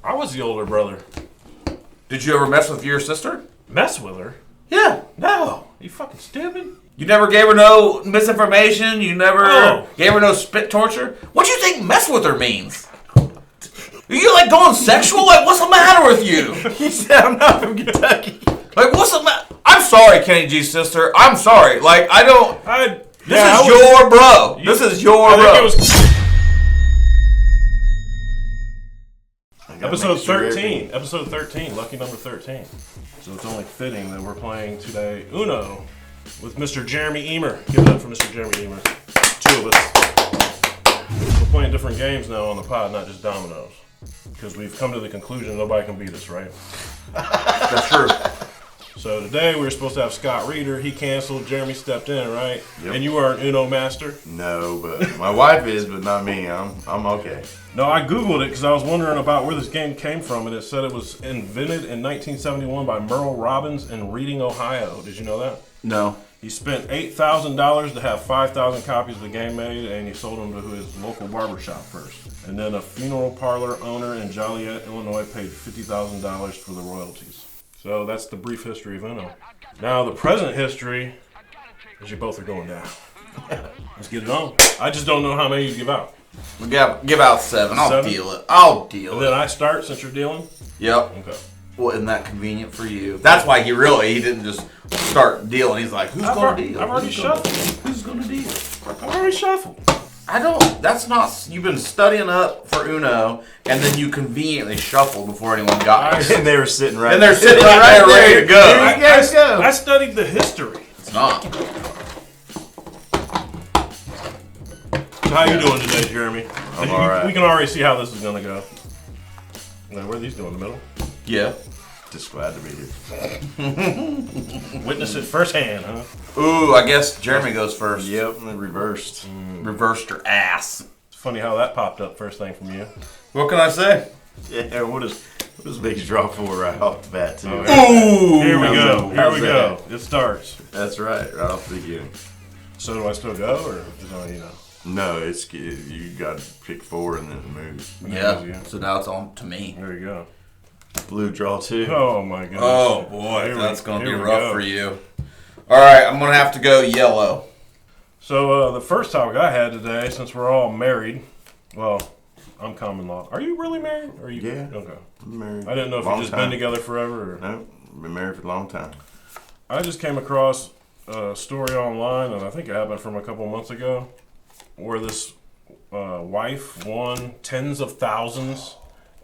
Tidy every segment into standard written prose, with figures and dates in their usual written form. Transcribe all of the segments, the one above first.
I was the older brother. Did you ever mess with your sister? Mess with her? Yeah. No. You fucking stupid? You never gave her no misinformation? You never gave her no spit torture? What do you think mess with her means? Are you like going sexual? Like, what's the matter with you? He said I'm not from Kentucky. Like, what's the matter? I'm sorry, Kenny G's sister. I'm sorry. Like, I don't... This is your bro. This is your bro. It was... Episode 13. Episode 13. Lucky number 13. So it's only fitting that we're playing today Uno with Mr. Jeremy Eamer. Give it up for Mr. Jeremy Eamer. Two of us. We're playing different games now on the pod, not just Dominoes. Because we've come to the conclusion nobody can beat us, right? That's true. So today we were supposed to have Scott Reeder. He canceled. Jeremy stepped in, right? Yep. And you are an Uno master? No, but my wife is, but not me. I'm okay. No, I Googled it because I was wondering about where this game came from, and it said it was invented in 1971 by Merle Robbins in Reading, Ohio. Did you know that? No. He spent $8,000 to have 5,000 copies of the game made, and he sold them to his local barbershop first. And then a funeral parlor owner in Joliet, Illinois paid $50,000 for the royalties. So that's the brief history of Uno. Now the present history is you both are going down. Let's get it on. I just don't know how many you give out. We'll give out 7. I'll 7? deal it. I'll deal And it. then I start since you're dealing? Yep. Okay. Well, isn't that convenient for you? That's why he didn't just start dealing. He's like, who's going to deal? I've already shuffled. Who's going to deal? I've already shuffled. I don't. That's not. You've been studying up for Uno, and then you conveniently shuffled before anyone got it. And they were sitting right And they're sitting right there ready to go. I studied the history. It's not. So how you doing today, Jeremy? I'm all right. We can already see how this is going to go. Now, where are these doing? In the middle? Yeah. Just glad to be here. Witness it firsthand, huh? Ooh, I guess Jeremy goes first. Yep, and they reversed. Reversed your ass. It's funny how that popped up first thing from you. What can I say? Yeah, what does Biggs draw for right off the bat, too? Ooh! Here we go. Here How's we that? go. It starts. That's right off the beginning. So do I still go, or is it on you now? No, it's you got to pick 4 and then move. Yeah. So now it's on to me. There you go. Blue draw 2. Oh my goodness. Oh boy, that's going to be rough go. for you. All right, I'm going to have to go yellow. So the first topic I had today, since we're all married, well, I'm common law. Are you really married? Or are you? Yeah. Okay. I'm married. I didn't know if you've just been together forever. Or... No, been married for a long time. I just came across a story online, and I think it happened from a couple months ago, where this wife won tens of thousands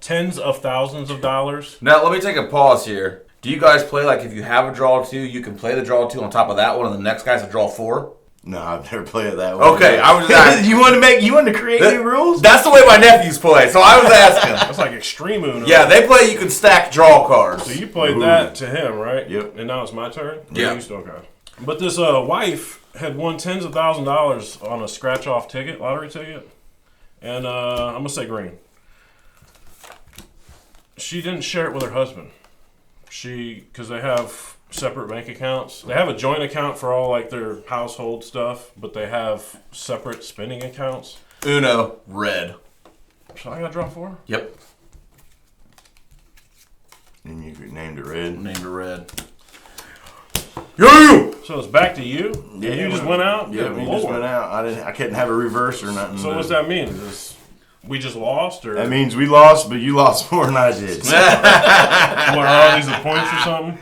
of dollars. Now, let me take a pause here. Do you guys play like if you have a draw 2, you can play the draw 2 on top of that one, and the next guy's a draw 4? No, I've never played it that way. Okay, I was asking. You want to create new rules? That's the way my nephews play, so I was asking. That's like extreme Uno. Yeah, they play you can stack draw cards. So you played that to him, right? Yep. And now it's my turn? Yeah. Okay. But this wife had won tens of thousands of dollars on a scratch-off ticket, lottery ticket. And I'm going to say green. She didn't share it with her husband. Because they have separate bank accounts. They have a joint account for all like their household stuff, but they have separate spending accounts. Uno, red. So I got to draw 4? Yep. And you named it red. Named it red. Yeah! So it's back to you? Yeah, You just went out? Yeah, Good we Lord. just went out. I couldn't have a reverse or nothing. So what's that mean? Is this, we just lost? Or That means we lost, but you lost more than I did. what, are all these the points or something?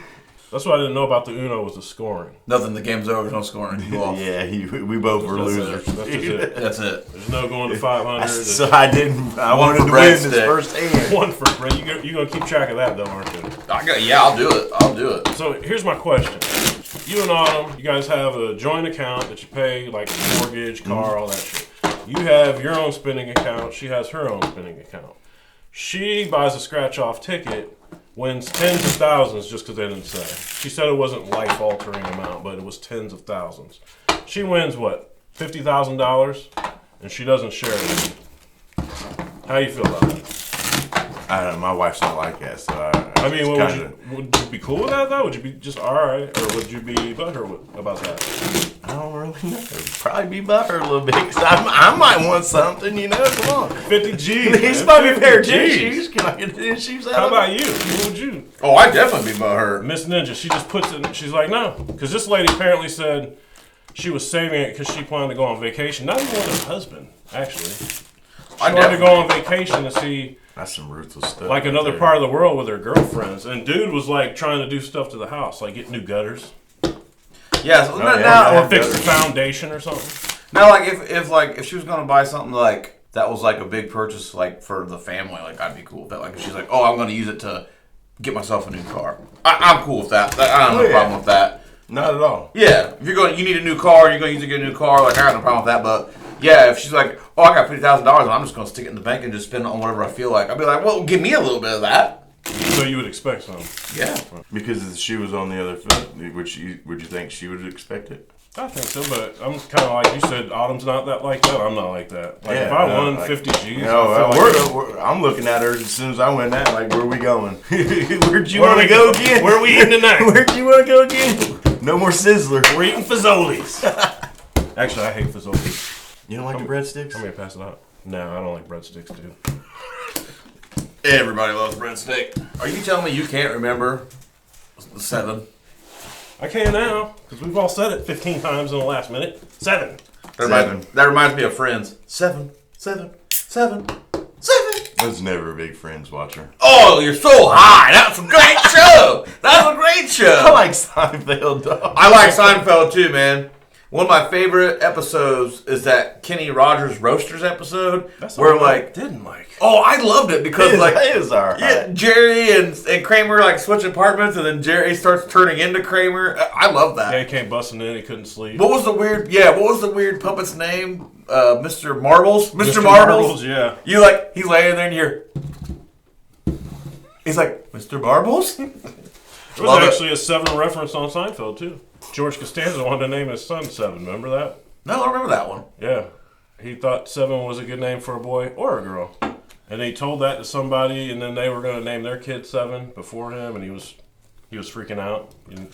That's what I didn't know about the Uno was the scoring. Nothing, the game's over, no scoring. You lost. Yeah, we both were losers. That's just it. That's it. There's no going to 500. So I didn't. I One wanted for to win this breadstick. first hand. One for Brent. You're going to keep track of that, though, aren't you? I'll do it. I'll do it. So here's my question. You and Autumn, you guys have a joint account that you pay, like mortgage, car, all that shit. You have your own spending account. She has her own spending account. She buys a scratch-off ticket, wins tens of thousands just because they didn't say. She said it wasn't life-altering amount, but it was tens of thousands. She wins, what, $50,000? And she doesn't share it. How you feel about that? I don't know. My wife's not like that, so I mean, would you be cool with that though? Would you be just all right, or would you be butthurt about that? I don't really know. Probably be butthurt a little bit because I might want something, you know. Come on, 50 G's. He's might be a pair of tennis shoes. Can I get tennis shoes out? How of about you? What would you? Oh, I'd definitely be butthurt. Miss Ninja, she just puts it. She's like, no, because this lady apparently said she was saving it because she planned to go on vacation. Not even with her husband, actually. She wanted to go on vacation to see. That's some ruthless stuff. Like another part of the world with her girlfriends. And dude was like trying to do stuff to the house, like get new gutters. Yeah, so Or fix the foundation or something. Now, like if she was gonna buy something like that was like a big purchase like for the family, like I'd be cool with that. Like if she's like, oh, I'm gonna use it to get myself a new car. I'm cool with that. I don't have no problem with that. Not at all. Yeah, if you need a new car, you're gonna use it to get a new car. Like I got no problem with that. But yeah, if she's like, oh, I got $50,000, and I'm just gonna stick it in the bank and just spend it on whatever I feel like, I'd be like, well, give me a little bit of that. So you would expect something. Yeah. Because the shoe was on the other foot, would you think she would expect it? I think so, but I'm kind of like you said. Autumn's not that like that. I'm not like that. Like if I won 50 G's, I'm looking at her as soon as I went out. Like, where are we going? Where'd you want to go again? Where are we eating tonight? Where'd you want to go again? No more Sizzler. We're eating Fazoli's. Actually, I hate Fazoli's. You don't like the breadsticks? I'm gonna pass it out. No, I don't like breadsticks, dude. Everybody loves breadstick. Are you telling me you can't remember the 7? I can now, because we've all said it 15 times in the last minute. 7. That reminds me of Friends. 7, 7, 7, 7. I was never a big Friends watcher. Oh, you're so high. That's a great show. That's a great show. I like Seinfeld, dog. I like Seinfeld too, man. One of my favorite episodes is that Kenny Rogers Roasters episode. That's where all like didn't like. Oh, I loved it because it is all right. Yeah, Jerry and Kramer like switch apartments, and then Jerry starts turning into Kramer. I love that. Yeah, he came busting in. He couldn't sleep. What was the weird puppet's name? Mr. Marbles. Mr. Marbles. Yeah. He's laying there and you're. He's like, Mr. Marbles. There was actually a 7 reference on Seinfeld too. George Costanza wanted to name his son 7. Remember that? No, I don't remember that one. Yeah. He thought 7 was a good name for a boy or a girl. And he told that to somebody, and then they were going to name their kid 7 before him, and he was freaking out. You don't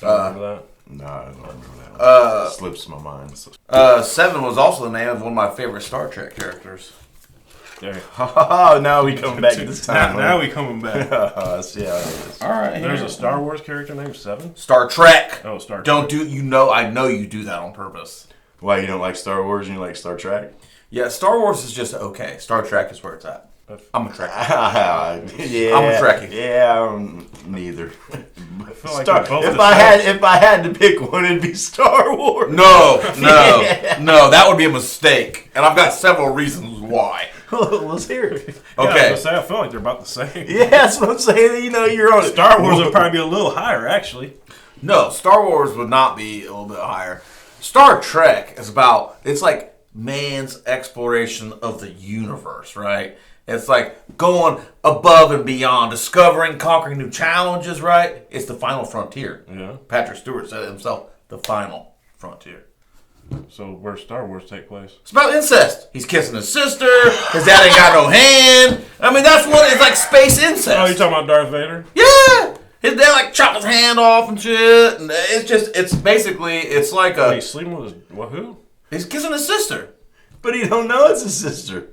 remember that? No, I don't remember that one. It slips my mind. 7 was also the name of one of my favorite Star Trek characters. There. Oh, now we coming back this time. Now we coming back. See how it is. All right. There's a Star Wars character named 7? Star Trek. Oh, Star Trek. Don't do, I know you do that on purpose. Why, you don't like Star Wars and you like Star Trek? Yeah, Star Wars is just okay. Star Trek is where it's at. I'm a Trekkie. Yeah, I'm a Trekkie. Yeah, neither. I feel like if I had to pick one, it'd be Star Wars. No, that would be a mistake, and I've got several reasons why. Let's hear it. Okay, I feel like they're about the same. Yeah, that's what I'm saying. You know, you're on Star Wars would probably be a little higher, actually. No, Star Wars would not be a little bit higher. Star Trek is it's like man's exploration of the universe, right? It's like going above and beyond, discovering, conquering new challenges, right? It's the final frontier. Yeah. Patrick Stewart said it himself, the final frontier. So where Star Wars take place? It's about incest. He's kissing his sister. His dad ain't got no hand. I mean, it's like space incest. Oh, you talking about Darth Vader? Yeah. His dad like chopped his hand off and shit. And it's like a... He's sleeping with his... who? He's kissing his sister. But he don't know it's his sister.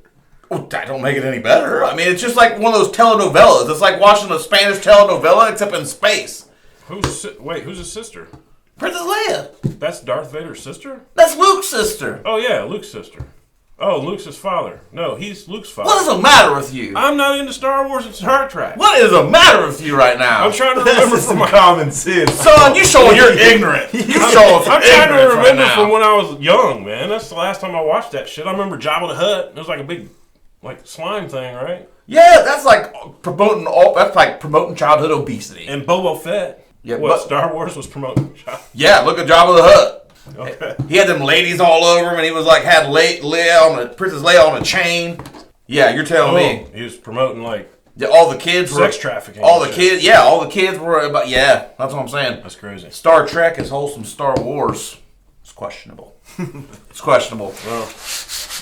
Well, that don't make it any better. I mean, it's just like one of those telenovelas. It's like watching a Spanish telenovela, except in space. Who's his sister? Princess Leia. That's Darth Vader's sister? That's Luke's sister. Oh, yeah, Luke's sister. Oh, Luke's his father. No, he's Luke's father. What is the matter with you? I'm not into Star Wars and Star Trek. What is the matter with you right now? I'm trying to remember from my common sense. Son, you showing you're ignorant. I'm trying to remember from when I was young, man. That's the last time I watched that shit. I remember Jabba the Hutt. It was like a big, slime thing, right? Yeah, that's like promoting childhood obesity. And Boba Fett. Yeah, Star Wars was promoting. Yeah, look at Jabba the Hutt. Okay. He had them ladies all over him, and he was like had Princess Leia on a chain. Yeah, you're telling me he was promoting all the kids sex trafficking. All the kids were about. Yeah, that's what I'm saying. That's crazy. Star Trek is wholesome. Star Wars is questionable. It's questionable. Well,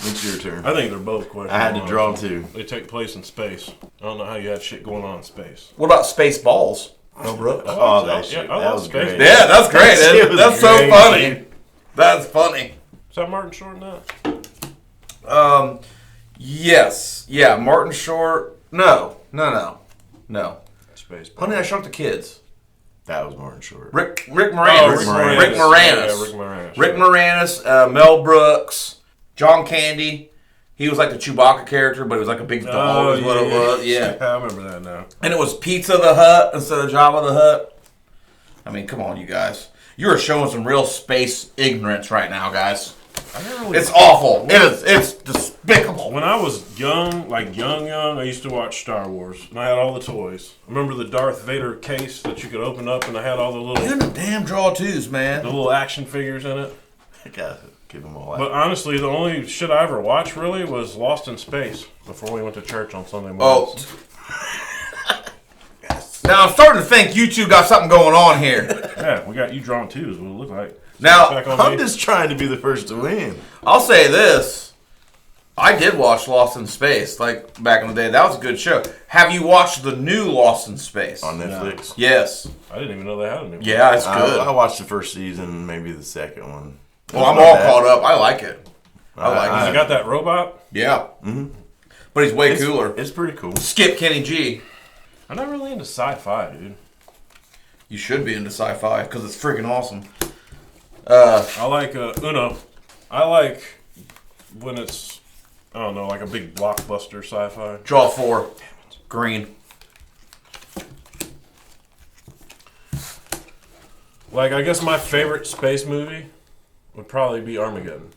It's your turn. I think they're both questionable. I had to draw honestly. two. They take place in space. I don't know how you have shit going on in space. What about Spaceballs? Mel Brooks. Oh, that shit. I That love was Space. great. Yeah, that's great. That shit was That's so great, funny. dude. That's funny. Is that Martin Short in that? Yes. Yeah, Martin Short. No. Space. Honey, I Shrunk the Kids. That was Martin Short. Rick Moranis. Moranis. Rick Moranis. Yeah, Rick Moranis. Rick Moranis, Mel Brooks, John Candy. He was like the Chewbacca character, but it was like a big dog is what it was. Yeah. I remember that now. And it was Pizza the Hut instead of Jabba the Hutt. I mean, come on, you guys. You are showing some real space ignorance right now, guys. I didn't really It's awful. It's despicable. When I was young, like young, I used to watch Star Wars, and I had all the toys. I remember the Darth Vader case that you could open up, and I had all the You're little, the damn draw twos, man. the little action figures in it. I gotta give them all out. But honestly, the only shit I ever watched really was Lost in Space before we went to church on Sunday Oh. mornings. Now I'm starting to think you two got something going on here. Yeah, we got you drawn too, is what it looked like. Now, Back on I'm me. just trying to be the first to win. I'll say this. I did watch Lost in Space, like back in the day. That was a good show. Have you watched the new Lost in Space? On Netflix. Yes. I didn't even know they had a new one. Yeah, it's good. I watched the first season, maybe the second one. Well, I'm all caught up. I like it. I like Has it. it got that robot? Yeah. Mm-hmm. But he's way cooler. It's pretty cool. Skip Kenny G. I'm not really into sci-fi, dude. You should be into sci-fi because it's freaking awesome. I like Uno. I like when it's, I don't know, like a big blockbuster sci-fi. Draw 4. Green. Like, I guess my favorite space movie would probably be Armageddon.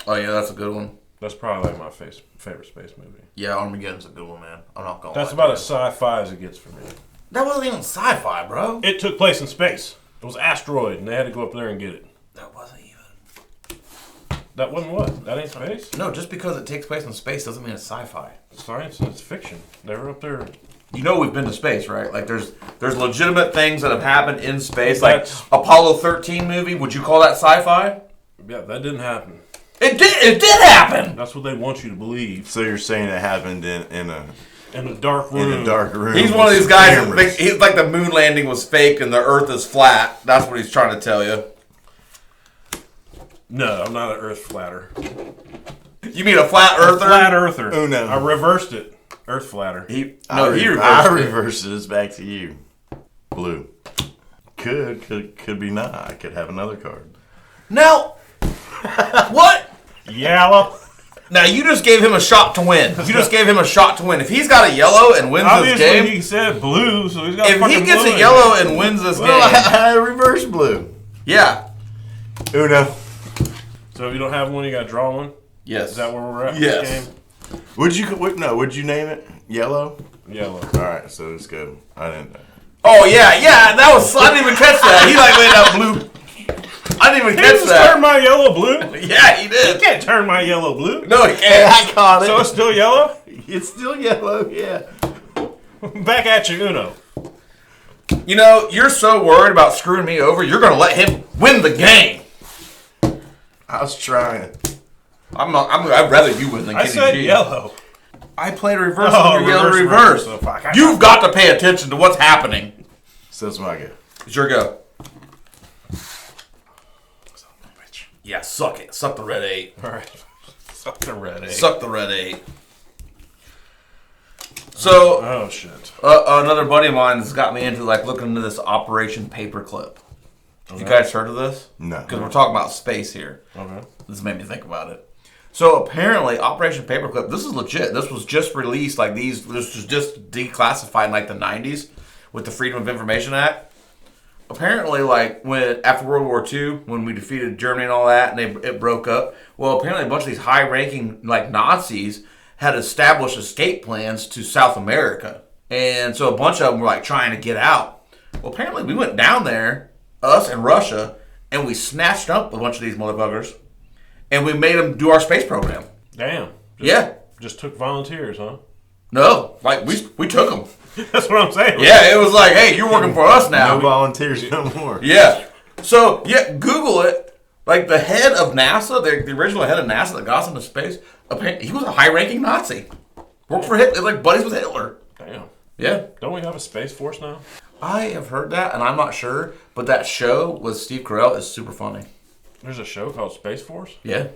Oh, yeah, that's a good one. That's probably like my favorite space movie. Yeah, Armageddon's a good one, man. I'm not going to That's about as sci-fi as it gets for me. That wasn't even sci-fi, bro. It took place in space. It was an asteroid, and they had to go up there and get it. That wasn't even... That wasn't what? That ain't space? No, just because it takes place in space doesn't mean it's sci-fi. Science and it's fiction. They were up there. You know we've been to space, right? Like there's legitimate things that have happened in space. Like That's- Apollo 13 movie, would you call that sci-fi? Yeah, that didn't happen. It did happen! That's what they want you to believe. So you're saying it happened in a dark room. room? He's one of these guys that thinks he's like the moon landing was fake and the earth is flat. That's what he's trying to tell you. No, I'm not an earth flatter. You mean a flat earther? Flat earther. Oh, no. I reversed it. Earth flatter. He I reversed it. reversed it. It's back to you. Blue. Could be not. I could have another card. Now, what? Yellow. Now you just gave him a shot to win. You just gave him a shot to win. If he's got a yellow and wins Obviously, this game, he said blue, so he's got if fucking he gets blue a in yellow there. and wins this Well, game, I reversed blue. yeah, Uno. So if you don't have one, you got to draw one? yes, Is that where we're at in Yes. this game? Would you name it yellow? Yellow. All right, so let's go. I didn't. Oh yeah, that was. I didn't even catch that. He like laid out blue. I didn't even He catch just turned that. my yellow blue? Yeah, he did. You can't turn my yellow blue. No, he can't. I caught it. So it's still yellow? It's still yellow. Yeah. Back at you, Uno. You know, you're so worried about screwing me over. You're gonna let him win the game. I was trying. I'd rather you win than I Kenny said G. yellow. I played a reverse Oh, with your yellow reverse. reverse. So fuck. You've got to pay attention to what's happening. So that's my go. It's your go. Yeah, suck it. Suck the red 8. All right. Suck the red egg. Suck the red 8. So, Oh, shit. another buddy of mine has got me into like looking into this Operation Paperclip. You guys heard of this? No. Because we're talking about space here. Okay. This made me think about it. So apparently, Operation Paperclip. This is legit. This was just released. This was just declassified in like the 90s with the Freedom of Information Act. Apparently, like after World War II, when we defeated Germany and all that, and it broke up. Well, apparently, a bunch of these high-ranking like Nazis had established escape plans to South America, and so a bunch of them were like trying to get out. Well, apparently, we went down there, us and Russia, and we snatched up a bunch of these motherfuckers, and we made them do our space program. Damn. Just took volunteers, huh? No, like we took them. That's what I'm saying. Yeah, it was like, hey, you're working for us now. No volunteers no more. Yeah. So, yeah, Google it. Like the head of NASA, the original head of NASA that got us into space, apparently he was a high-ranking Nazi. Worked for Hitler, like buddies with Hitler. Damn. Yeah. Don't we have a Space Force now? I have heard that, and I'm not sure, but that show with Steve Carell is super funny. There's a show called Space Force? Yeah.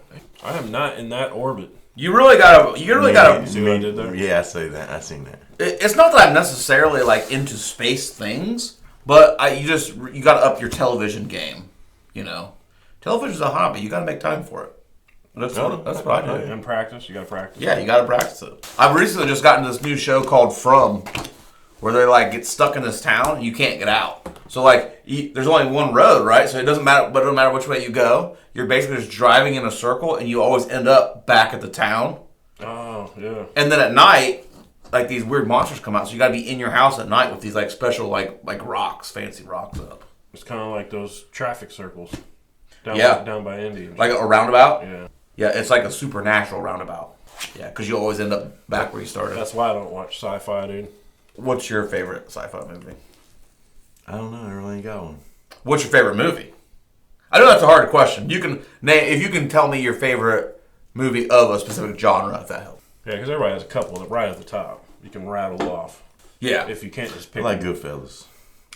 I am not in that orbit. You really gotta. You see what I did there? Yeah, I say that. I seen that. It's not that I'm necessarily like into space things, but you gotta up your television game. You know, television's a hobby. You gotta make time for it. That's what I do. And practice. You gotta practice. Yeah, you gotta practice it. I've recently just gotten this new show called From, where they like get stuck in this town and you can't get out. So like, there's only one road, right? So it doesn't matter. But no matter which way you go, you're basically just driving in a circle, and you always end up back at the town. Oh yeah. And then at night, like these weird monsters come out, so you gotta be in your house at night with these like special like rocks, fancy rocks up. It's kind of like those traffic circles. Down by Indy. Like a roundabout. Yeah. Yeah, it's like a supernatural roundabout. Yeah, because you always end up back where you started. That's why I don't watch sci-fi, dude. What's your favorite sci-fi movie? I don't know. I really ain't got one. What's your favorite movie? I know that's a hard question. You can if you can tell me your favorite movie of a specific genre, if that helps. Yeah, because everybody has a couple that right at the top you can rattle off. Yeah. If you can't just I pick. like Goodfellas.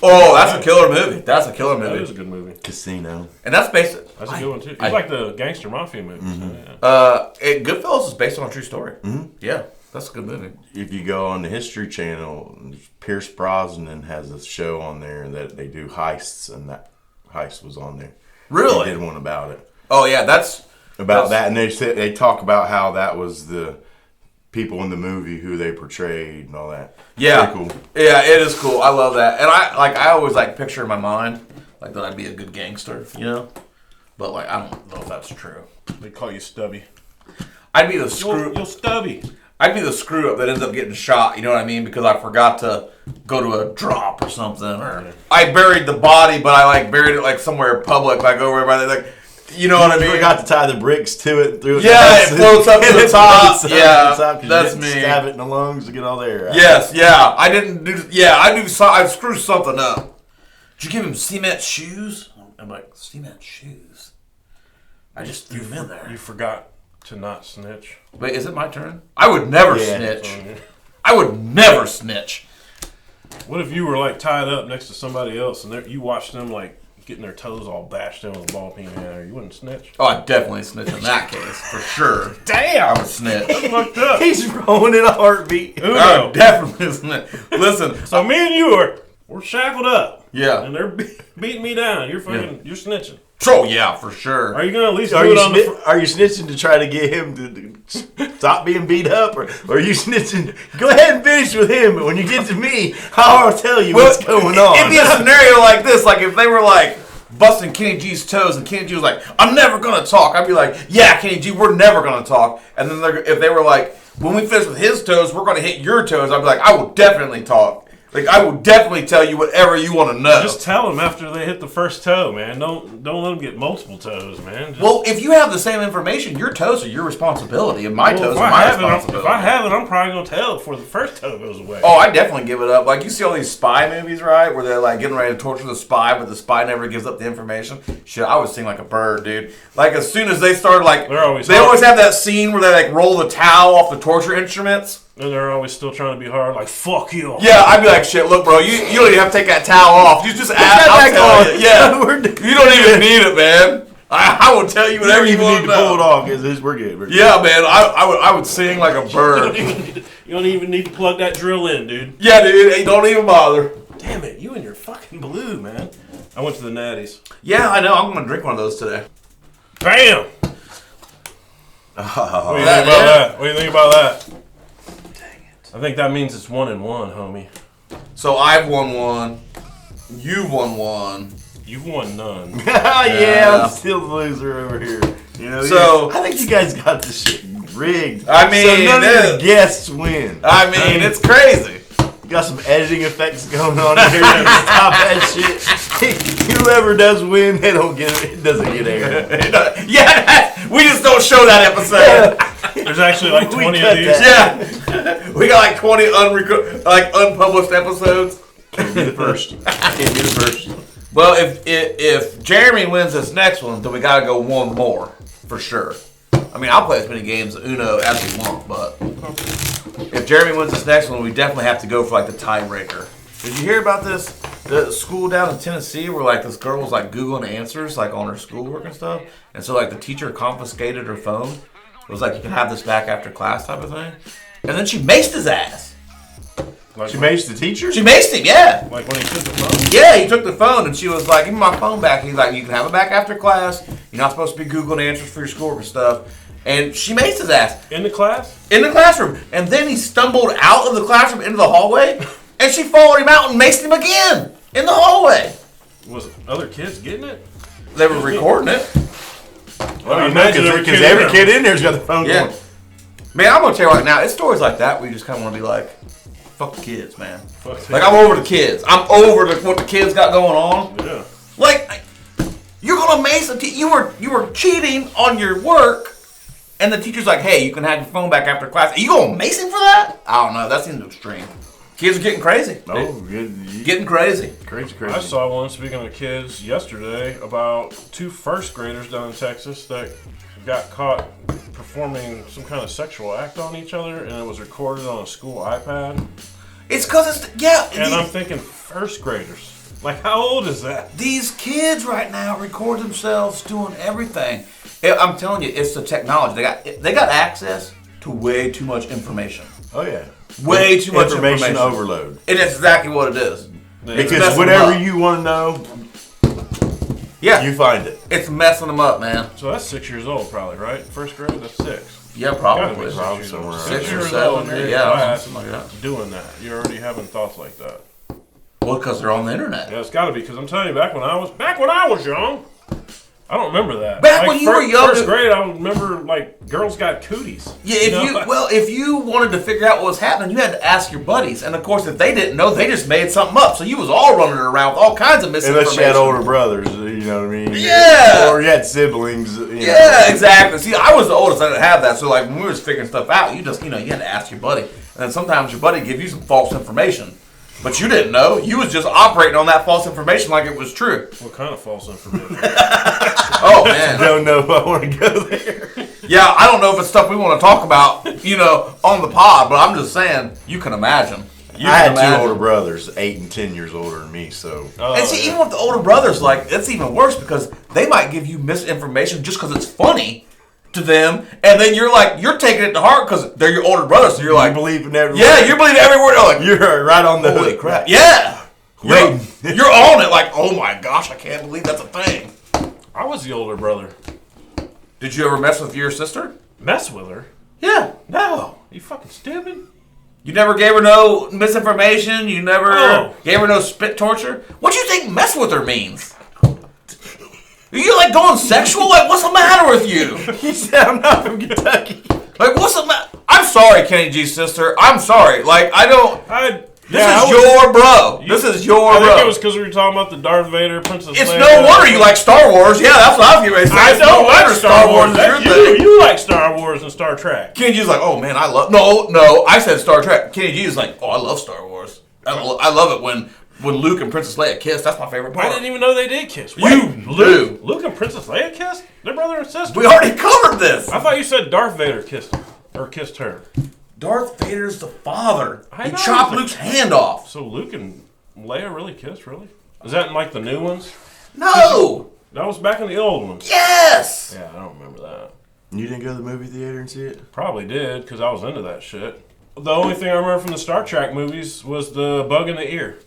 Oh, that's a killer movie. That's a killer movie. That is a good movie. Casino. And that's based. That's a good one too. You like the gangster mafia movies? Mm-hmm. Yeah. Goodfellas is based on a true story. Mm-hmm. Yeah, that's a good movie. If you go on the History Channel, Pierce Brosnan has a show on there that they do heists, and that heist was on there. Really? They did one about it. Oh yeah, that's that, and they talk about how that was the people in the movie who they portrayed and all that. Yeah, pretty cool. Yeah, it is cool. I love that, and I always like picture in my mind like that I'd be a good gangster, you know. But like I don't know if that's true. They call you Stubby. I'd be the screw. You're Stubby. I'd be the screw up that ends up getting shot. You know what I mean? Because I forgot to go to a drop or something, or I buried the body, but I like buried it like somewhere public, like over everybody like. You know what I mean? You forgot to tie the bricks to it. Through it floats up to the top. Yeah, that's me. Stab it in the lungs to get all the air out. Yes, yeah. I didn't do. Yeah, I screwed something up. Did you give him cement shoes? I'm like, cement shoes. I just threw them in there. You forgot to not snitch. Wait, is it my turn? I would never snitch. I would never snitch. What if you were like tied up next to somebody else and you watched them like getting their toes all bashed in with a ball peen in there? You wouldn't snitch? Oh, I'd definitely snitch in that case, for sure. Damn! I would snitch. That's fucked up. He's rolling in a heartbeat. I would definitely snitch. Listen. So me and you we're shackled up. Yeah. And they're beating me down. You're fucking, you're snitching. Oh, yeah, for sure. Are you going to at least Are do you, it on the are you snitching to try to get him to stop being beat up? Or are you snitching? Go ahead and finish with him, but when you get to me, I'll tell you what's going on. It'd be a scenario like this. Like if they were like busting Kenny G's toes and Kenny G was like, I'm never going to talk. I'd be like, yeah, Kenny G, we're never going to talk. And then if they were like, when we finish with his toes, we're going to hit your toes. I'd be like, I will definitely talk. Like, I will definitely tell you whatever you want to know. Just tell them after they hit the first toe, man. Don't let them get multiple toes, man. Well, if you have the same information, your toes are your responsibility, and my toes are my responsibility. If I have it, I'm probably going to tell before the first toe goes away. Oh, I definitely give it up. Like, you see all these spy movies, right, where they're, like, getting ready to torture the spy, but the spy never gives up the information. Shit, I would sing like a bird, dude. Like, as soon as they start, like, they always have that scene where they, like, roll the towel off the torture instruments. And they're always still trying to be hard, like, fuck you. Yeah, I'd be like, shit, look, bro, you don't even have to take that towel off. You just add that on. Yeah, you don't even need it, man. I will tell you whatever you want need to pull it off, because we're good. Yeah, man, I would sing like a bird. You don't even need to plug that drill in, dude. Yeah, dude, hey, don't even bother. Damn it, you and your fucking blue, man. I went to the Natties. Yeah, I know, I'm going to drink one of those today. Bam! What do you think about that? What do you think about that? I think that means it's 1-1, homie. So I've won one. You've won one. You've won none. Yeah, I'm still the loser over here. You know, so I think you guys got this shit rigged. I mean, so none of the guests win. I mean, it's crazy. You got some editing effects going on here. Stop that shit. Whoever does win, they don't get it. It doesn't get aired. Yeah, we just don't show that episode. There's actually like 20 of these. Yeah, we got like 20 unpublished episodes. Can't be the first. Can't be the first. Well, if Jeremy wins this next one, then we gotta go one more for sure. I mean, I'll play as many games of Uno as we want, but if Jeremy wins this next one, we definitely have to go for like the tiebreaker. Did you hear about this? The school down in Tennessee where like this girl was like Googling answers like on her schoolwork and stuff, and so like the teacher confiscated her phone. It was like, you can have this back after class type of thing, and then she maced his ass. Like, She maced the teacher? She maced him, yeah. like when he took the phone? Yeah, he took the phone, and she was like, give me my phone back. And he's like, you can have it back after class. You're not supposed to be Googling answers for your schoolwork and stuff. And she maced his ass. In the class? In the classroom. And then he stumbled out of the classroom into the hallway, and she followed him out and maced him again in the hallway. Was other kids getting it? They were recording it. Well, Because every kid in there's got the phone Yeah. going. Man, I'm going to tell you right now, it's stories like that where you just kind of want to be like, fuck the kids, man. Fuck Like, I'm over the kids. I'm over what the kids got going on. Yeah. Like, you're gonna mace a you were cheating on your work, and the teacher's like, hey, you can have your phone back after class. Are you gonna mace him for that? I don't know. That seems extreme. Kids are getting crazy. Oh, Getting crazy. crazy. I saw one, speaking of kids, yesterday about 2 first graders down in Texas that got caught performing some kind of sexual act on each other, and it was recorded on a school iPad. It's because it's yeah. And I'm thinking, first graders. Like, how old is that? These kids right now record themselves doing everything. I'm telling you, it's the technology. They got access to way too much information. Oh, yeah. Way too much information overload. And that's exactly what it is. Because whatever you want to know, yeah, you find it. It's messing them up, man. So that's 6 years old, probably, right? First grade, that's 6. Yeah, Gotta probably. be 6 years old. somewhere 6 around years there. old, and you're Yeah, in something like that. doing that. You're already having thoughts like that. Well, because they're on the internet. Yeah, it's got to be, because I'm telling you, back when I was young, I don't remember that. Back when you were young- first grade, I remember like girls got cooties. Yeah, if you wanted to figure out what was happening, you had to ask your buddies. And of course, if they didn't know, they just made something up. So you was all running around with all kinds of misinformation. Unless you had older brothers, you know what I mean? Yeah. Or you had siblings. Yeah, exactly. See, I was the oldest. I didn't have that. So like when we was figuring stuff out, you just you had to ask your buddy. And then sometimes your buddy give you some false information. But you didn't know. You was just operating on that false information like it was true. What kind of false information? Oh, man. I don't know if I want to go there. Yeah, I don't know if it's stuff we want to talk about, on the pod, but I'm just saying, you can imagine. I had 2 older brothers, 8 and 10 years older than me, so. And see, even with the older brothers, like, it's even worse because they might give you misinformation just because it's funny to them, and then you're taking it to heart because they're your older brothers, so you're like, You believe in every yeah, word. you're believing every word. Like, You're right on the holy hook. crap. Yeah. Great. You're on it like, oh my gosh, I can't believe that's a thing. I was the older brother. Did you ever mess with your sister? Mess with her? Yeah. No. You fucking stupid? You never gave her no misinformation? You never gave her no spit torture? What do you think mess with her means? Are you like going sexual? Like, what's the matter with you? He said I'm not from Kentucky. Like, what's the matter? I'm sorry, Kenny G's sister. I'm sorry. Like, I don't. This is your bro. This is your I bro. think it was because we were talking about the Darth Vader, Princess Leia. It's no wonder you like Star Wars. Yeah, that's what I was getting ready to say. I It's no don't wonder like Star Wars. is That's your you. thing. You like Star Wars and Star Trek. Kenny G's like, oh man, I love. No, I said Star Trek. Kenny G is like, oh, I love Star Wars. I love it when Luke and Princess Leia kiss. That's my favorite part. I didn't even know they did kiss. Luke and Princess Leia kissed? They're brother and sister. We already covered this. I thought you said Darth Vader kissed him. Or kissed her. Darth Vader's the father. I He know. chopped Luke's hand off. So Luke and Leia really kissed, really? Is that in like the new ones? No. That was back in the old ones. Yes. Yeah, I don't remember that. You didn't go to the movie theater and see it? Probably did, because I was into that shit. The only thing I remember from the Star Trek movies was the bug in the ear.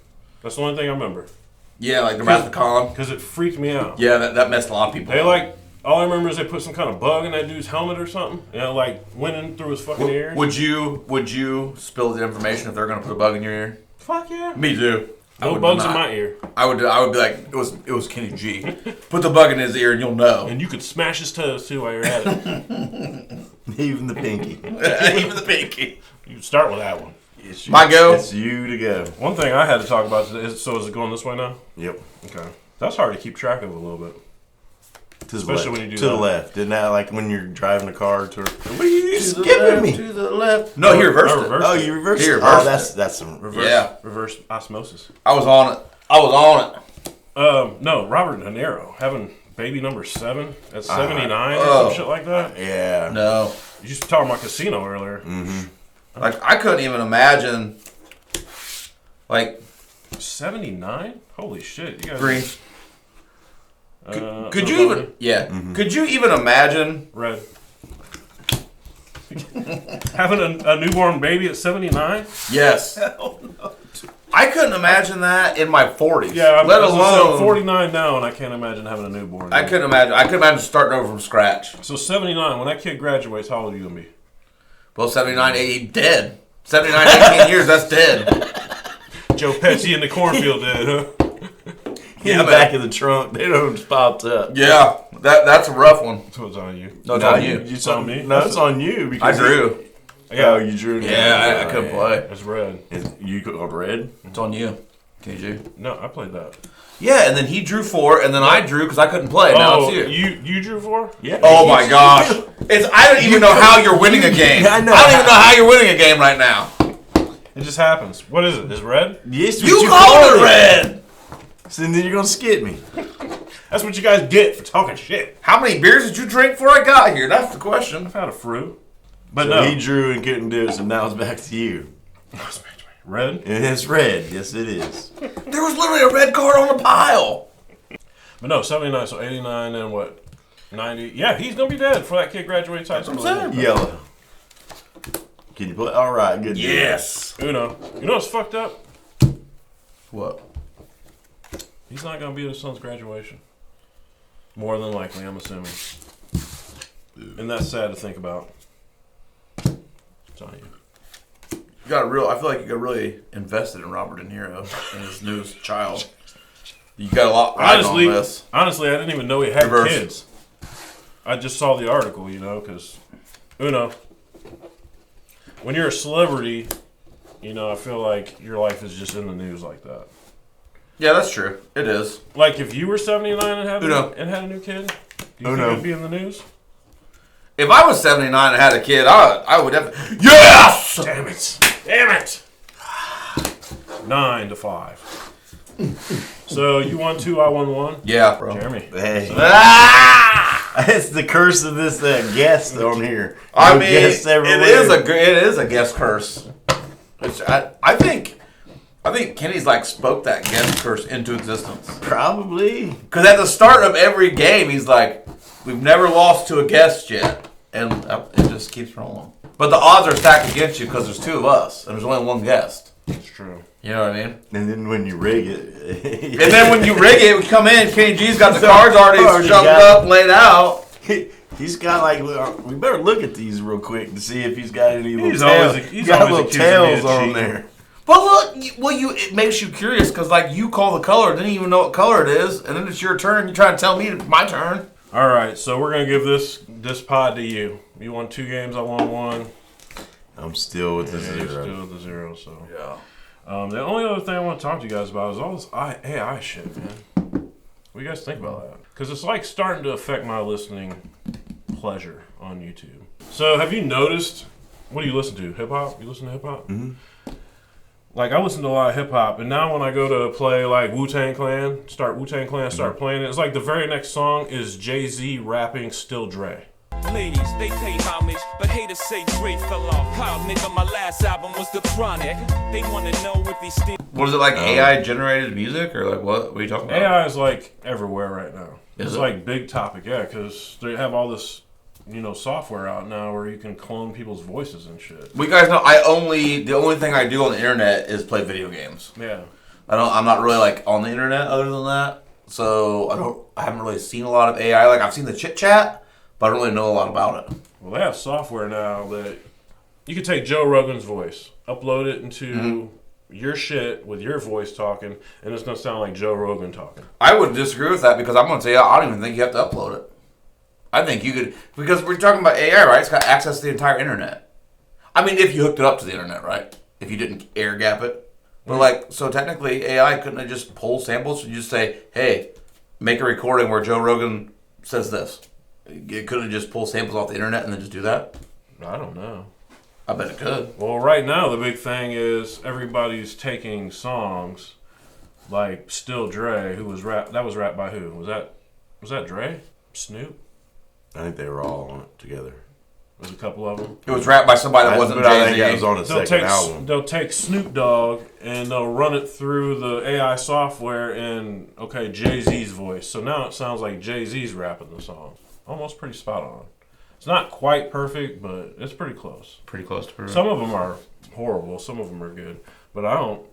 That's the only thing I remember. Yeah, like the Wrath of Khan. Because it freaked me out. Yeah, that messed a lot of people up. All I remember is they put some kind of bug in that dude's helmet or something. Went in through his fucking ear. Would you spill the information if they're gonna put a bug in your ear? Fuck yeah. Me too. No bugs in my ear. I would be like, it was Kenny G. Put the bug in his ear and you'll know. And you could smash his toes too while you're at it. Even the pinky. Even the pinky. You could start with that one. My go? It's you to go. One thing I had to talk about today is it going this way now? Yep. Okay. That's hard to keep track of a little bit. To the Especially left. when you do to the that. left. Isn't that like when you're driving a car to? What are you To the skipping left, me? to the left. No, he reversed it. Oh, you reversed He it. reversed Oh, that's some Reverse, Yeah. reverse osmosis. I was on it. No, Robert De Niro having baby number 7 at 79 or some shit like that. Yeah. No. You just talking about Casino earlier. Mm-hmm. Like, I couldn't even imagine, like... 79? Holy shit. You guys Green. Could so you even... Tony? Yeah. Could you even imagine... Red. Having a newborn baby at 79? Yes. Hell no. I couldn't imagine that in my 40s. Yeah, let alone... I'm 49 now, and I can't imagine having a newborn. I couldn't imagine starting over from scratch. So 79, when that kid graduates, how old are you going to be? Well, 79, 80, dead. 79, 18 years, that's dead. Joe Pesci in the cornfield dead, huh? In the back of the trunk, they don't just popped up. Yeah, that's a rough one. So it's on you. No, it's on you. It's on me? No, it's on you. Because I drew. Oh, you drew. Yeah, I couldn't play. It's red. You on red? It's on you. Can you? No, I played that. Yeah, and then he drew 4, and then I drew because I couldn't play. Now it's you. You drew 4? Yeah. Oh my gosh! I don't even know how you're winning a game. I know. I don't even know how you're winning a game right now. It just happens. What is it? It's red? Yes, You called it red. So then you're gonna skip me. That's what you guys get for talking shit. How many beers did you drink before I got here? That's the question. I've had a fruit. But So no. he drew and couldn't do it, so now it's back to you. Red? And it's red. Yes, it is. There was literally a red card on the pile. But no, 79, so 89, and what? 90? Yeah, he's going to be dead before that kid graduates high school. Yellow. Can you play? All right, good. Yes. Uno. You know what's fucked up? What? He's not going to be at his son's graduation. More than likely, I'm assuming. And that's sad to think about. It's on you. I feel like you got really invested in Robert De Niro and his newest child. You got a lot right on this. Honestly, I didn't even know he had Reverse. kids. I just saw the article, because Uno, when you're a celebrity, I feel like your life is just in the news like that. Yeah, that's true. It is. Like if you were 79 and had Uno. a new kid, do you think it would be in the news? If I was 79 and had a kid, I would definitely. Yes! Damn it! Damn it! 9-5. So you won 2, I won 1. Yeah, bro. Jeremy. Hey. Ah! It's the curse of this guest on here. I No mean, guests every it week. is a guest curse. I think Kenny's spoke that guest curse into existence. Probably. Because at the start of every game, he's like, "We've never lost to a guest yet," and it just keeps rolling. But the odds are stacked against you because there's 2 of us and there's only 1 guest. That's true. You know what I mean? And then when you rig it. And then when you rig it, we come in. Kenny G's got the cards already shoved up, laid out. He's got we better look at these real quick to see if he's got any little He's tails. always He's got little accusing me of tails on cheating. there. But look, it makes you curious because you call the color, then you even know what color it is, and then it's your turn. You try to tell me it's my turn. All right, so we're gonna give this pod to you. You won 2 games, I won 1. I'm still with the You're 0. still with the 0. So Yeah. the only other thing I want to talk to you guys about is all this AI shit, man. What do you guys think about that? Because it's starting to affect my listening pleasure on YouTube. So have you noticed? What do you listen to? Hip hop? You listen to hip hop? Mm-hmm. I listen to a lot of hip hop, and now when I go to play Wu-Tang Clan, start playing it. It's like the very next song is Jay-Z rapping Still Dre. Ladies, they pay homage, but haters say Dre fell off. Proud nigga, my last album was The Chronic. They wanna know if he still. What is it AI generated music or what? What are you talking about? AI is everywhere right now. Is It's it? big topic, yeah, because they have all this, software out now where you can clone people's voices and shit. Well, you guys know the only thing I do on the internet is play video games. Yeah. I'm not really on the internet other than that. So I haven't really seen a lot of AI. I've seen the chit chat, but I don't really know a lot about it. Well, they have software now that you can take Joe Rogan's voice, upload it into your shit with your voice talking, and it's gonna sound like Joe Rogan talking. I would disagree with that because I'm going to tell you, I don't even think you have to upload it. I think you could, because we're talking about AI, right? It's got access to the entire internet. I mean, if you hooked it up to the internet, right? If you didn't air gap it. But so technically AI couldn't have just pull samples and just say, hey, make a recording where Joe Rogan says this. It couldn't just pull samples off the internet and then just do that? I don't know. I bet it could. Well, right now the big thing is everybody's taking songs, like Still Dre, who was rapped by who? Was that Dre? Snoop? I think they were all on it together. There's a couple of them. It was rapped by somebody that wasn't But I think Jay-Z. that was on the second album. They'll take Snoop Dogg and they'll run it through the AI software in, Jay-Z's voice. So now it sounds like Jay-Z's rapping the song. Almost pretty spot on. It's not quite perfect, but it's pretty close. Pretty close to perfect. Some of them are horrible. Some of them are good. But I don't,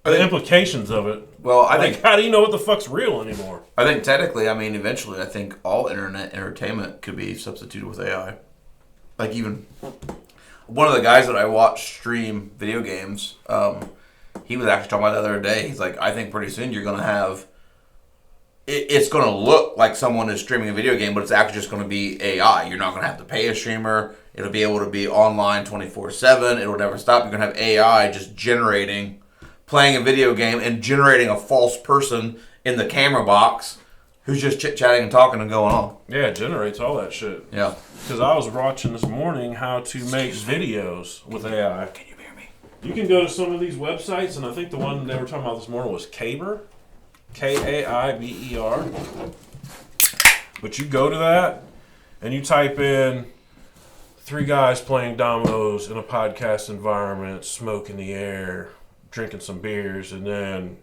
the implications of it. Well, I think... How do you know what the fuck's real anymore? I think technically, eventually, I think all internet entertainment could be substituted with AI. Like even one of the guys that I watch stream video games, he was actually talking about the other day. He's like, I think pretty soon you're going to have, it's going to look like someone is streaming a video game, but it's actually just going to be AI. You're not going to have to pay a streamer. It'll be able to be online 24/7. It'll never stop. You're going to have AI just playing a video game and generating a false person in the camera box who's just chit-chatting and talking and going on. Yeah, it generates all that shit. Yeah. Because I was watching this morning how to make videos with AI. Can you hear me? You can go to some of these websites, and I think the one they were talking about this morning was Kaiber. Kaiber. But you go to that, and you type in 3 guys playing dominoes in a podcast environment, smoke in the air, drinking some beers, and then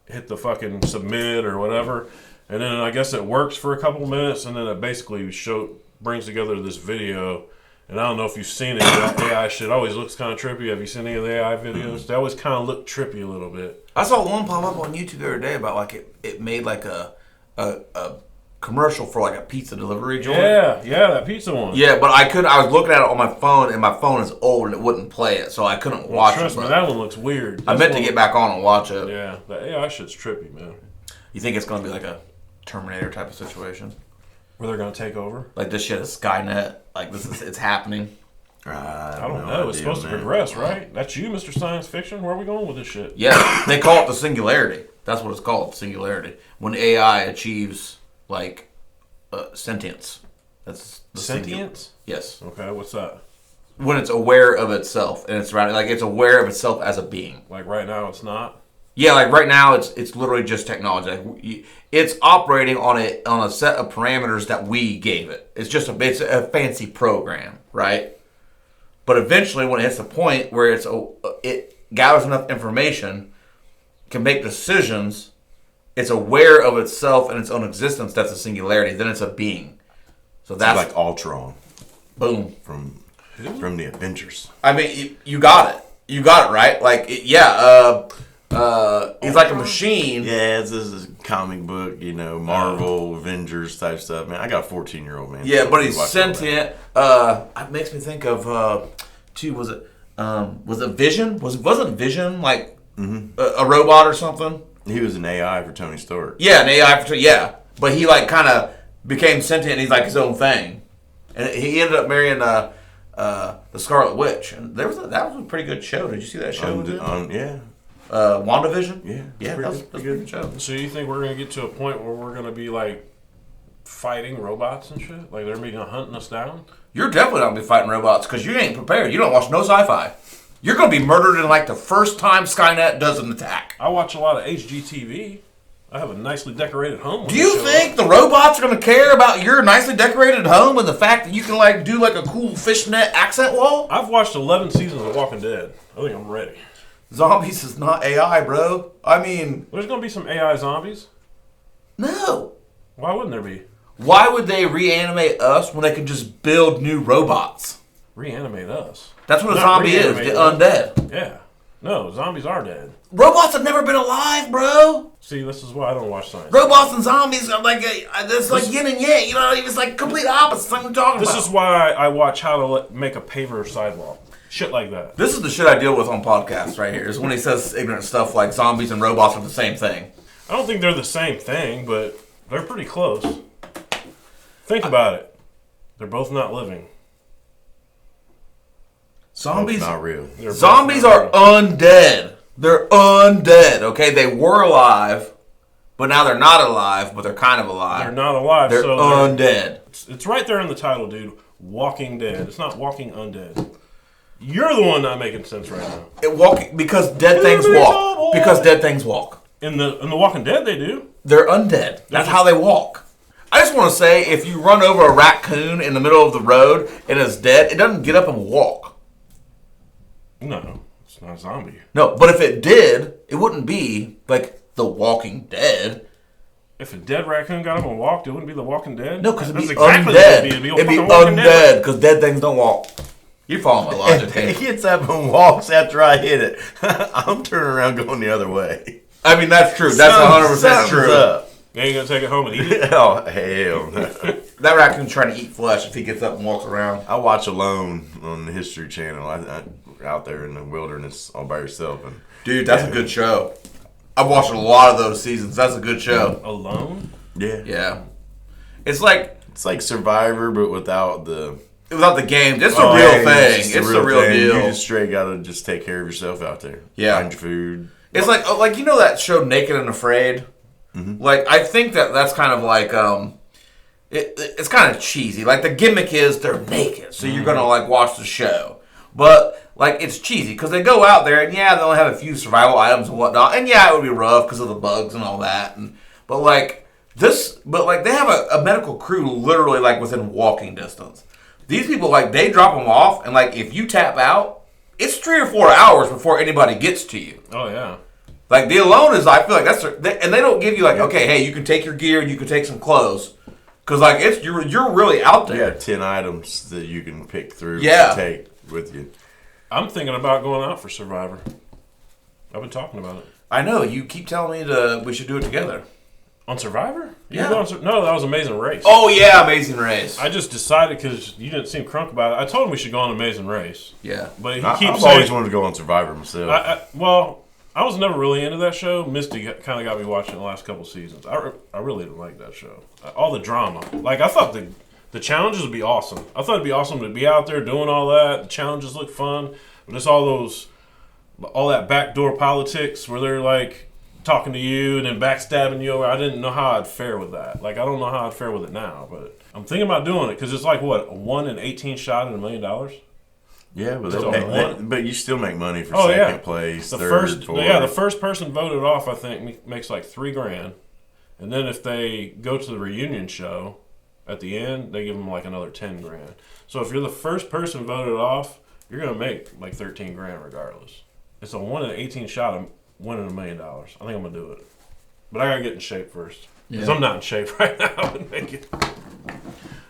hit the fucking submit or whatever. And then I guess it works for a couple minutes, and then it basically brings together this video. And I don't know if you've seen it. That AI shit always looks kind of trippy. Have you seen any of the AI videos? They always kind of look trippy a little bit. I saw one pop up on YouTube the other day about like it made like a commercial for like a pizza delivery joint. Yeah, that pizza one. Yeah, but I was looking at it on my phone, and my phone is old, and it wouldn't play it, so I couldn't watch it. Trust me, that one looks weird. I meant to get back on and watch it. Yeah, the AI shit's trippy, man. You think it's going to be like a Terminator type of situation? Where they're going to take over? Like this shit is Skynet. Like it's happening. I don't know. It's supposed to progress, right? That's you, Mr. Science Fiction. Where are we going with this shit? Yeah, they call it the singularity. That's what it's called, singularity. When AI achieves like sentience. That's the sentience. Yes. Okay, what's that? When it's aware of itself and it's around, like it's aware of itself as a being. Like right now, it's not. Yeah, like right now, it's literally just technology. Like it's operating on a set of parameters that we gave it. It's a fancy program, right? But eventually, when it hits a point where it gathers enough information, can make decisions, it's aware of itself and its own existence. That's a singularity. Then it's a being. So that's like Ultron. Boom. From the Avengers. I mean, you got it. You got it right. Like he's like a machine. Yeah, this is a comic book, Marvel, Avengers type stuff. Man, I got a 14-year-old, man. Yeah, but he's sentient. It makes me think of, was it Vision? Wasn't Vision like a robot or something? He was an AI for Tony Stark. Yeah, an AI for but he like kind of became sentient. And he's like his own thing, and he ended up marrying the Scarlet Witch. And that was a pretty good show. Did you see that show? Yeah. WandaVision? Yeah, that's a pretty good show. So you think we're going to get to a point where we're going to be like fighting robots and shit? Like they're going to be hunting us down? You're definitely not going to be fighting robots because you ain't prepared. You don't watch no sci-fi. You're going to be murdered in like the first time Skynet does an attack. I watch a lot of HGTV. I have a nicely decorated home. Do you think the robots are going to care about your nicely decorated home and the fact that you can like do like a cool fishnet accent wall? I've watched 11 seasons of Walking Dead. I think I'm ready. Zombies is not AI, bro. I mean... There's going to be some AI zombies? No. Why wouldn't there be? Why would they reanimate us when they could just build new robots? Reanimate us? That's what a zombie is, the undead. Yeah. No, zombies are dead. Robots have never been alive, bro. See, this is why I don't watch science. Robots and zombies are like, it's like yin and yang, It's like complete opposites. That's what I'm talking about. This is why I watch How to Make a Paver Sidewalk. Shit like that. This is the shit I deal with on podcasts right here. Is when he says ignorant stuff like zombies and robots are the same thing. I don't think they're the same thing, but they're pretty close. Think about it. They're both not living. Zombies not real. Zombies are undead. They're undead. Okay, they were alive, but now they're not alive. But they're kind of alive. They're not alive. They're so undead. It's right there in the title, dude. Walking Dead. It's not Walking Undead. You're the one not making sense right now. Because dead things walk. Because dead things walk. In the Walking Dead, they do. They're undead. That's how they walk. I just want to say, if you run over a raccoon in the middle of the road and it's dead, it doesn't get up and walk. No, it's not a zombie. No, but if it did, it wouldn't be like The Walking Dead. If a dead raccoon got up and walked, it wouldn't be The Walking Dead? No, because it'd be exactly undead. It'd be undead, because dead things don't walk. You follow my logic, If hey? it gets up and walks after I hit it, I'm turning around going the other way. I mean, that's true. That's 100% Something's true. up. You ain't gonna take it home and eat it? Oh, hell no. That raccoon's trying to eat flesh if he gets up and walks around. I watch Alone on the History Channel. I out there in the wilderness all by yourself. And Dude, that's a good show. I've watched a lot of those seasons. That's a good show. Alone? Yeah. It's like Survivor, but without the game. It's a real thing. It's the real thing. deal. You just straight gotta just take care of yourself out there. Yeah. Find your food. It's like you know that show Naked and Afraid? Mm-hmm. Like, I think that's kind of like it's kind of cheesy. Like, the gimmick is they're naked, so you're gonna like watch the show. But like, it's cheesy because they go out there and yeah, they only have a few survival items and whatnot, and yeah, it would be rough because of the bugs and all that. But they have a medical crew literally like within walking distance. These people, like, they drop them off, and like, if you tap out, it's 3 or 4 hours before anybody gets to you. Oh, yeah. Like, the Alone is, I feel like and they don't give you like, okay, hey, you can take your gear and you can take some clothes, because like you're really out You there. got 10 items that you can pick through Yeah. to take with you. I'm thinking about going out for Survivor. I've been talking about it. I know, you keep telling me we should do it together. On Survivor? Yeah. No, that was Amazing Race. Oh yeah, Amazing Race. I just decided because you didn't seem crunk about it. I told him we should go on Amazing Race. Yeah. But he I've keeps always saying... wanted to go on Survivor myself. I was never really into that show. Misty kind of got me watching the last couple seasons. I really didn't like that show. All the drama. Like, I thought the challenges would be awesome. I thought it'd be awesome to be out there doing all that. The challenges look fun. But it's all that backdoor politics where they're like talking to you and then backstabbing you. I didn't know how I'd fare with that. Like, I don't know how I'd fare with it now. But I'm thinking about doing it because it's like, what, a 1 in 18 shot at $1 million? Yeah, but, So but you still make money for Oh, yeah. second place, The third, fourth. the first person voted off, I think, makes like $3,000, and then if they go to the reunion show at the end, they give them like another $10,000. So if you're the first person voted off, you're gonna make like $13,000 regardless. It's a 1 in 18 shot of winning $1 million. I think I'm gonna do it, but I gotta get in shape first because I'm not in shape right now. I would make it.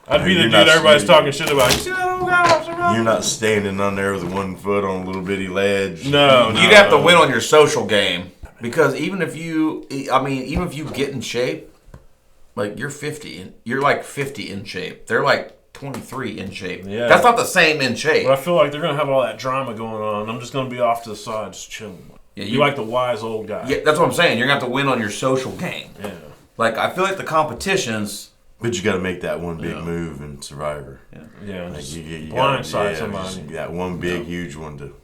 I'd be the dude everybody's talking shit about. You're not standing on there with one foot on a little bitty ledge. No, You'd have to win on your social game, because even if you get in shape, like you're like 50 in shape. They're like 23 in shape. Yeah. That's not the same in shape. But I feel like they're gonna have all that drama going on. I'm just gonna be off to the side, just chilling. Yeah, you like the wise old guy. Yeah, that's what I'm saying. You're gonna have to win on your social game. Yeah. Like, I feel like the competitions. But you got to make that one big move in Survivor. Yeah, Like just you blindside somebody. That one big, huge one to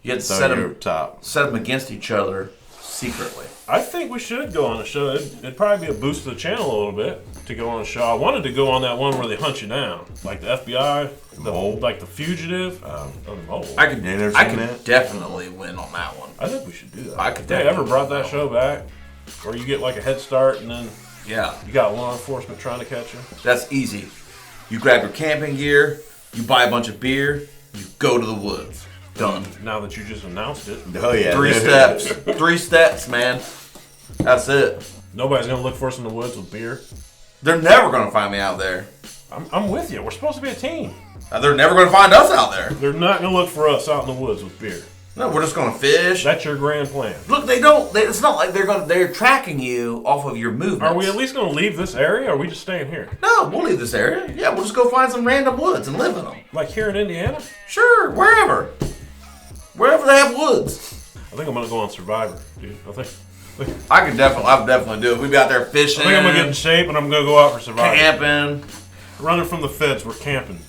You had to throw set you them up top. against each other secretly. I think we should go on a show. It'd probably be a boost to the channel a little bit to go on a show. I wanted to go on that one where they hunt you down, like the FBI, like the fugitive, the mole. I could You never seen that? definitely win on that one. I think we should do that. I could They ever definitely brought do that that show back, where you get like a head start and then Yeah, you got law enforcement trying to catch you? that's easy. You grab your camping gear, you buy a bunch of beer, you go to the woods. Done. Now that you just announced it, Oh yeah, 3 steps. 3 steps, man. That's it. nobody's gonna look for us in the woods with beer. They're never going to find me out there. I'm with you. We're supposed to be a team. They're never going to find us out there. They're not gonna look for us out in the woods with beer. No, we're just going to fish. That's your grand plan. Look, it's not like they're tracking you off of your movements. Are we at least gonna leave this area, or are we just staying here? No, we'll leave this area. Yeah, we'll just go find some random woods and live in them. Like here in Indiana? Sure, wherever. Wherever they have woods. I think I'm gonna go on Survivor, dude. I would definitely do it. We'd be out there fishing. I think I'm gonna get in shape and I'm gonna go out for Survivor. Camping. Running from the feds, we're camping.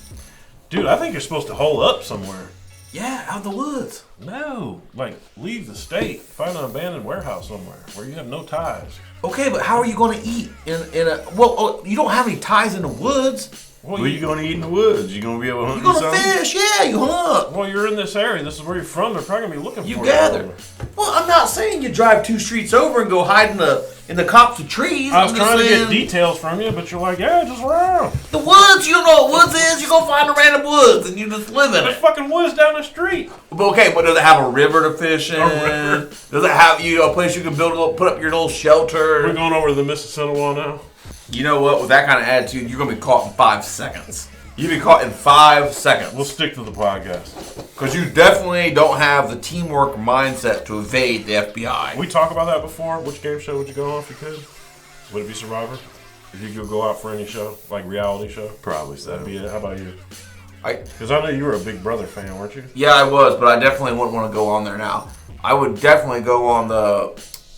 Dude, I think you're supposed to hole up somewhere. Yeah, out in the woods. No, like leave the state, find an abandoned warehouse somewhere where you have no ties. Okay, but how are you going to eat in a? Well, you don't have any ties in the woods. Well, What are you going to eat in the woods? You going to be able to hunt You go to something? fish, yeah, you hunt. Well, you're in this area. This is where you're from. They're probably gonna be looking You for gather. you. Well, I'm not saying you drive 2 streets over and go hide in the copse of trees. I was I'm just trying to get saying, details from you, but you're like, yeah, just around. the woods, you don't know what woods is. You go find a random woods and you just live in There's it. fucking woods down the street. But okay, but does it have a river to fish in? river. Does it have a place you can put up your little shelter? We're going over to the Mississippi now. You know what? With that kind of attitude, you're gonna be caught in 5 seconds. You'd be caught in 5 seconds. We'll stick to the podcast. Because you definitely don't have the teamwork mindset to evade the FBI. We talked about that before. Which game show would you go on if you could? Would it be Survivor? If you could go out for any show, like reality show? Probably so. That'd be it. How about you? I Because I know you were a Big Brother fan, weren't you? Yeah, I was, but I definitely wouldn't want to go on there now. I would definitely go on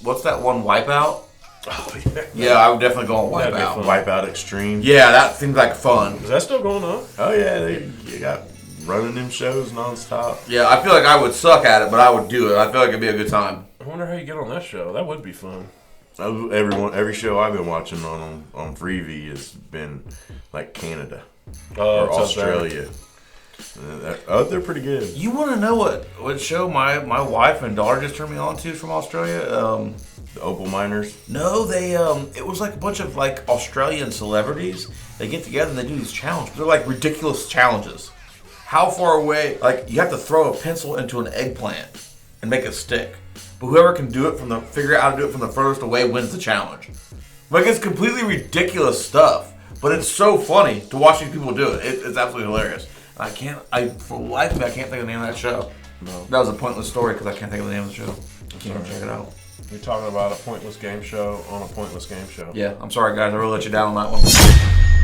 what's that one, Wipeout? Oh, Yeah, I would definitely go on That'd be Wipeout. fun. Wipeout Extreme. Yeah, that seems like fun. Is that still going on? Oh yeah, they got running them shows nonstop. Yeah, I feel like I would suck at it, but I would do it. I feel like it'd be a good time. I wonder how you get on that show. That would be fun. Every show I've been watching on Freevee has been like Canada Oh, or Australia. They're pretty good. You want to know what show my wife and daughter just turned me on to from Australia? The Opal Miners. No, they it was like a bunch of like Australian celebrities. They get together and they do these challenges. They're like ridiculous challenges. How far away? Like you have to throw a pencil into an eggplant and make it stick. But whoever can do it figure out how to do it from the furthest away wins the challenge. Like it's completely ridiculous stuff, but it's so funny to watch these people do it. It's absolutely hilarious. And for the life of me, I can't think of the name of that show. No. That was a pointless story because I can't think of the name of the show. I can't even check it out. You're talking about a pointless game show on a pointless game show. Yeah, I'm sorry guys, I really let you down on that one.